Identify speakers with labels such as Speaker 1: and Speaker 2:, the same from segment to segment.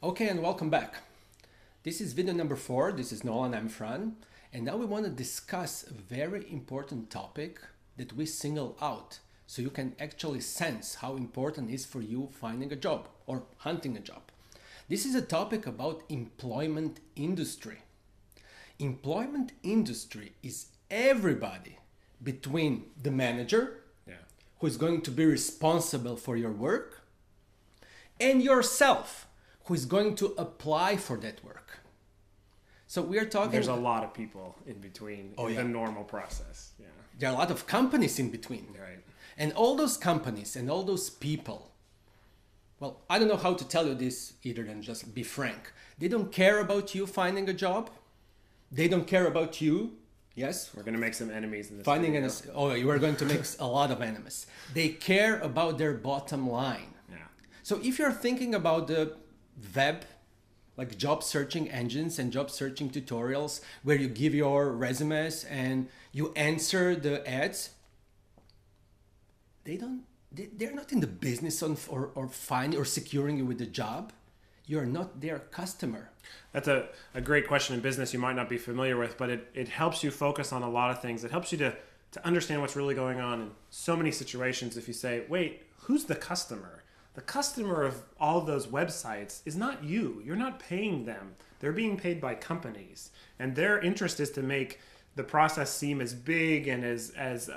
Speaker 1: Okay, and welcome back. This is video number 4. This is Nolan, I'm Fran. And now we want to discuss a very important topic that we single out so you can actually sense how important it is for you finding a job or hunting a job. This is a topic about employment industry. Employment industry is everybody between the manager, who is going to be responsible for your work, and yourself, who is going to apply for that work. So we are talking...
Speaker 2: There's a lot of people in between the normal process. Yeah.
Speaker 1: There are a lot of companies in between.
Speaker 2: Right.
Speaker 1: And all those companies and all those people, well, I don't know how to tell you this either than just be frank. They don't care about you finding a job. They don't care about you. Yes?
Speaker 2: We're going to make some enemies in this
Speaker 1: Finding
Speaker 2: video.
Speaker 1: you are going to make a lot of enemies. They care about their bottom line.
Speaker 2: Yeah.
Speaker 1: So if you're thinking about the web, like job searching engines and job searching tutorials where you give your resumes and you answer the ads, they're not in the business of or finding or securing you with a job. You're not their customer.
Speaker 2: That's a great question in business you might not be familiar with, but it helps you focus on a lot of things. It helps you to understand what's really going on in so many situations. If you say, wait, who's the customer? The customer of all of those websites is not you. You're not paying them. They're being paid by companies. And their interest is to make the process seem as big and as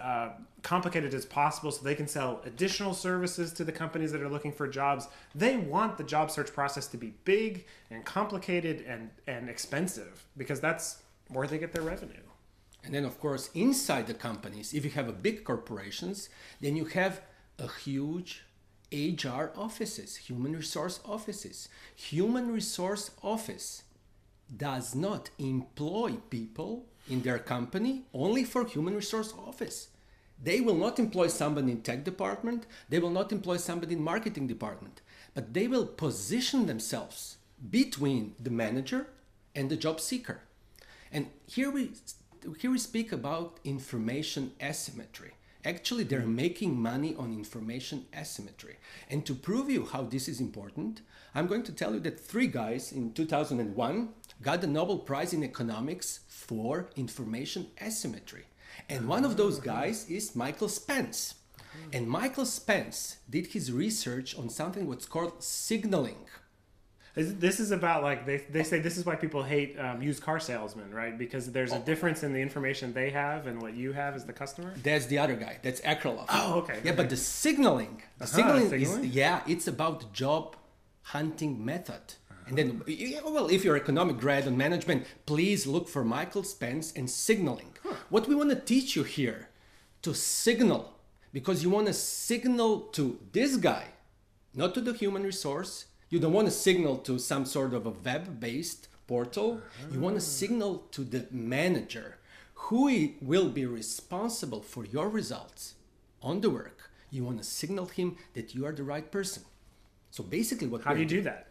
Speaker 2: complicated as possible so they can sell additional services to the companies that are looking for jobs. They want the job search process to be big and complicated and expensive because that's where they get their revenue.
Speaker 1: And then, of course, inside the companies, if you have a big corporations, then you have a huge HR offices, human resource offices. Human resource office does not employ people in their company only for human resource office. They will not employ somebody in tech department. They will not employ somebody in marketing department, but they will position themselves between the manager and the job seeker. And here we speak about information asymmetry. Actually, they're making money on information asymmetry. And to prove you how this is important, I'm going to tell you that 3 guys in 2001 got the Nobel Prize in economics for information asymmetry. And one of those guys is Michael Spence. And Michael Spence did his research on something what's called signaling.
Speaker 2: This is about, like, they say this is why people hate used car salesmen, right? Because there's a difference in the information they have and what you have as the customer.
Speaker 1: That's the other guy. That's Akrolov.
Speaker 2: Oh, okay.
Speaker 1: Yeah, but the signaling,
Speaker 2: signaling?
Speaker 1: It's about job hunting method. And then, well, if you're economic grad on management, please look for Michael Spence and signaling. What we want to teach you here, to signal, because you want to signal to this guy, not to the human resource. You don't want to signal to some sort of a web-based portal. You want to signal to the manager who will be responsible for your results on the work. You want to signal him that you are the right person. So basically
Speaker 2: How do you do that?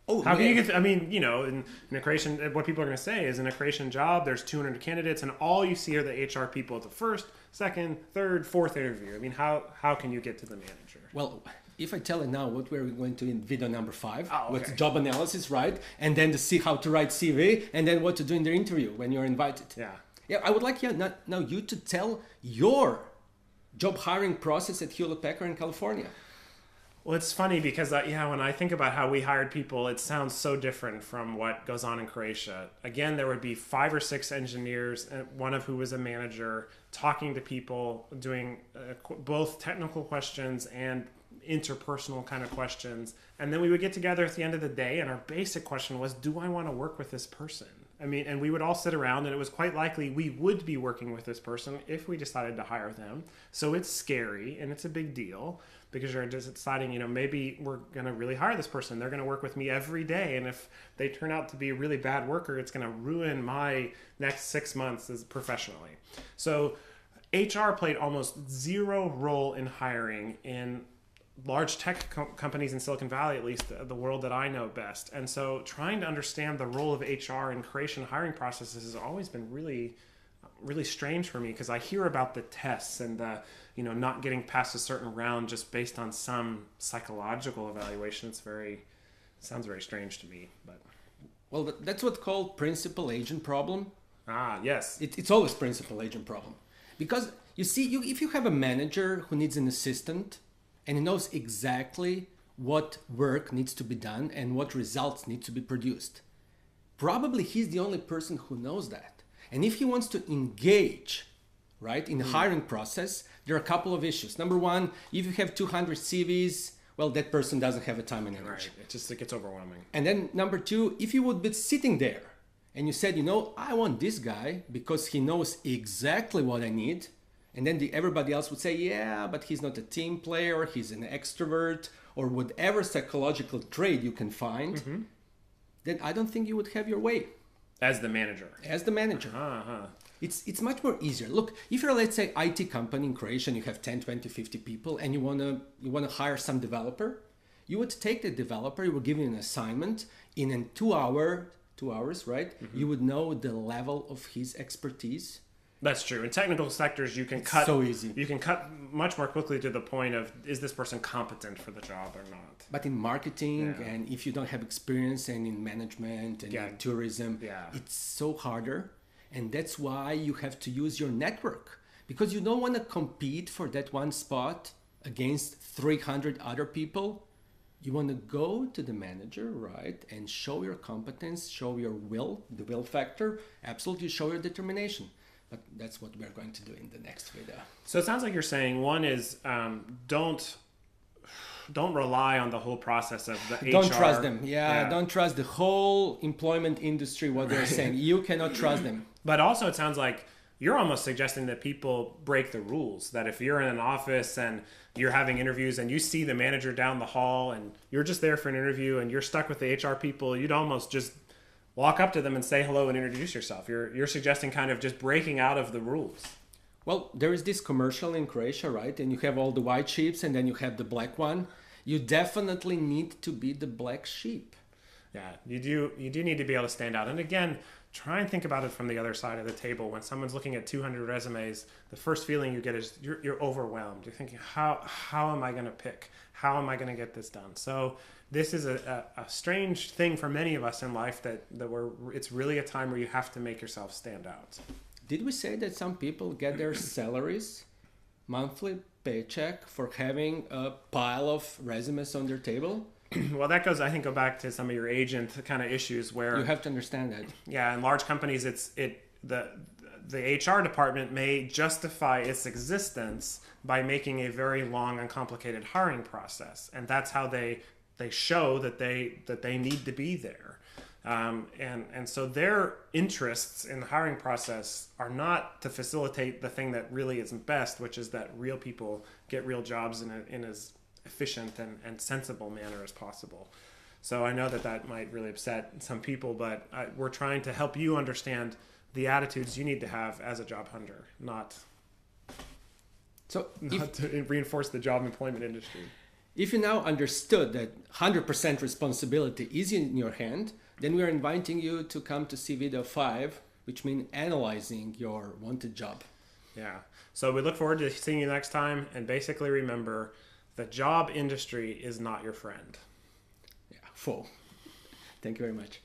Speaker 1: Oh,
Speaker 2: how can you get? I mean, you know, in a creation, what people are going to say is in a creation job, there's 200 candidates, and all you see are the HR people at the first, second, third, fourth interview. I mean, how can you get to the manager?
Speaker 1: Well, if I tell you now what we're going to in video number 5, what's
Speaker 2: okay.
Speaker 1: job analysis, right? And then to see how to write CV, and then what to do in the interview when you're invited. Yeah. I would like you to tell your job hiring process at Hewlett Packard in California.
Speaker 2: Well, it's funny because when I think about how we hired people, it sounds so different from what goes on in Croatia. Again, there would be 5 or 6 engineers, one of who was a manager, talking to people, doing both technical questions and interpersonal kind of questions. And then we would get together at the end of the day, and our basic question was, do I want to work with this person? I mean, and we would all sit around, and it was quite likely we would be working with this person if we decided to hire them. So it's scary, and it's a big deal, because you're just deciding, maybe we're going to really hire this person. They're going to work with me every day. And if they turn out to be a really bad worker, it's going to ruin my next 6 months as professionally. So HR played almost zero role in hiring in large tech companies in Silicon Valley, at least the world that I know best. And so trying to understand the role of HR in creation hiring processes has always been really strange for me, because I hear about the tests and the, not getting past a certain round just based on some psychological evaluation. It's Sounds very strange to me, but
Speaker 1: Well, that's what's called principal agent problem.
Speaker 2: yes.
Speaker 1: It's always principal agent problem. Because you see, if you have a manager who needs an assistant and he knows exactly what work needs to be done and what results need to be produced, probably he's the only person who knows that. And if he wants to engage, right, in the hiring process, there are a couple of issues. Number one, if you have 200 CVs, well, that person doesn't have the time and energy.
Speaker 2: Right. It gets overwhelming.
Speaker 1: And then number two, if you would be sitting there and you said, I want this guy because he knows exactly what I need. And then everybody else would say, yeah, but he's not a team player, he's an extrovert, or whatever psychological trait you can find, then I don't think you would have your way.
Speaker 2: As the manager.
Speaker 1: As the manager. It's much more easier. Look, if you're, let's say, IT company in Croatia and you have 10, 20, 50 people and you wanna hire some developer, you would take the developer, you would give him an assignment in a 2 hours, right? You would know the level of his expertise.
Speaker 2: That's true. In technical sectors, you can cut
Speaker 1: so easy.
Speaker 2: You can cut much more quickly to the point of, is this person competent for the job or not?
Speaker 1: But in marketing, and if you don't have experience, and in management and in tourism, it's so harder. And that's why you have to use your network, because you don't want to compete for that one spot against 300 other people. You want to go to the manager, right, and show your competence, show your will, the will factor, absolutely show your determination. But that's what we're going to do in the next video.
Speaker 2: So it sounds like you're saying one is don't rely on the whole process of the HR.
Speaker 1: Don't trust them. Don't trust the whole employment industry, what they're saying. You cannot trust them.
Speaker 2: But also it sounds like you're almost suggesting that people break the rules, that if you're in an office and you're having interviews and you see the manager down the hall and you're just there for an interview and you're stuck with the HR people, you'd almost just walk up to them and say hello and introduce yourself. You're suggesting kind of just breaking out of the rules.
Speaker 1: Well, there is this commercial in Croatia, right? And you have all the white sheeps and then you have the black one. You definitely need to be the black sheep.
Speaker 2: Yeah, you do need to be able to stand out. And again, try and think about it from the other side of the table. When someone's looking at 200 resumes, the first feeling you get is you're overwhelmed. You're thinking, how am I going to pick? How am I going to get this done? So this is a strange thing for many of us in life that it's really a time where you have to make yourself stand out.
Speaker 1: Did we say that some people get their salaries, monthly paycheck, for having a pile of resumes on their table?
Speaker 2: Well, that goes, I think, go back to some of your agent kind of issues where
Speaker 1: you have to understand that.
Speaker 2: Yeah, in large companies, the HR department may justify its existence by making a very long and complicated hiring process, and that's how they show that they need to be there. And so their interests in the hiring process are not to facilitate the thing that really isn't best, which is that real people get real jobs in as efficient and sensible manner as possible. So I know that might really upset some people, but we're trying to help you understand the attitudes you need to have as a job hunter, not to reinforce the job employment industry.
Speaker 1: If you now understood that 100% responsibility is in your hand, then we are inviting you to come to see video 5, which means analyzing your wanted job.
Speaker 2: Yeah. So we look forward to seeing you next time. And basically remember, the job industry is not your friend.
Speaker 1: Yeah, full. Thank you very much.